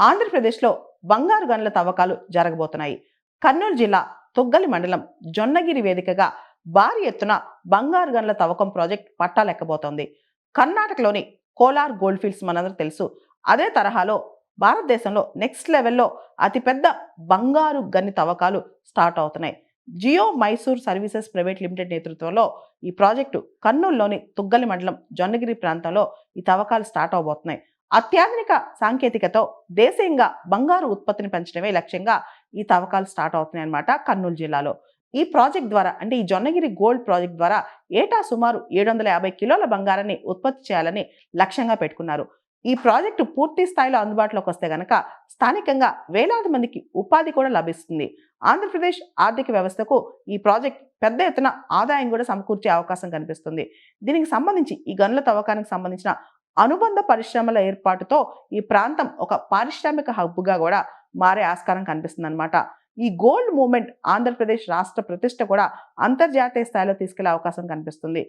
ఆంధ్రప్రదేశ్లో బంగారు గనుల తవ్వకాలు జరగబోతున్నాయి. కర్నూలు జిల్లా తుగ్గలి మండలం జొన్నగిరి వేదికగా భారీ ఎత్తున బంగారు గనుల తవ్వకం ప్రాజెక్ట్ పట్టాలెక్కబోతోంది. కర్ణాటకలోని కోలార్ గోల్డ్ ఫీల్డ్స్ మనందరికి తెలుసు. అదే తరహాలో భారతదేశంలో నెక్స్ట్ లెవెల్లో అతిపెద్ద బంగారు గని తవ్వకాలు స్టార్ట్ అవుతున్నాయి. Geo Mysore services private limited నేతృత్వంలో ఈ ప్రాజెక్టు కర్నూలులోని తుగ్గలి మండలం జొన్నగిరి ప్రాంతంలో ఈ తవ్వకాలు స్టార్ట్ అవబోతున్నాయి. అత్యాధునిక సాంకేతికతో దేశీయంగా బంగారు ఉత్పత్తిని పెంచడమే లక్ష్యంగా ఈ తవ్వకాలు స్టార్ట్ అవుతున్నాయి అన్నమాట కర్నూలు జిల్లాలో. ఈ ప్రాజెక్ట్ ద్వారా అంటే ఈ జొన్నగిరి గోల్డ్ ప్రాజెక్ట్ ద్వారా ఏటా సుమారు 750 కిలోల బంగారాన్ని ఉత్పత్తి చేయాలని లక్ష్యంగా పెట్టుకున్నారు. ఈ ప్రాజెక్టు పూర్తి స్థాయిలో అందుబాటులోకి వస్తే గనక స్థానికంగా వేలాది మందికి ఉపాధి కూడా లభిస్తుంది. ఆంధ్రప్రదేశ్ ఆర్థిక వ్యవస్థకు ఈ ప్రాజెక్ట్ పెద్ద ఎత్తున ఆదాయం కూడా సమకూర్చే అవకాశం కనిపిస్తుంది. దీనికి సంబంధించి ఈ గనుల తవ్వకానికి సంబంధించిన అనుబంధ పరిశ్రమల ఏర్పాటుతో ఈ ప్రాంతం ఒక పారిశ్రామిక హబ్గా కూడా మారే ఆస్కారం కనిపిస్తుందన్నమాట. ఈ గోల్డ్ మూవ్మెంట్ ఆంధ్రప్రదేశ్ రాష్ట్ర ప్రతిష్ట కూడా అంతర్జాతీయ స్థాయిలో తీసుకెళ్లే అవకాశం కనిపిస్తుంది.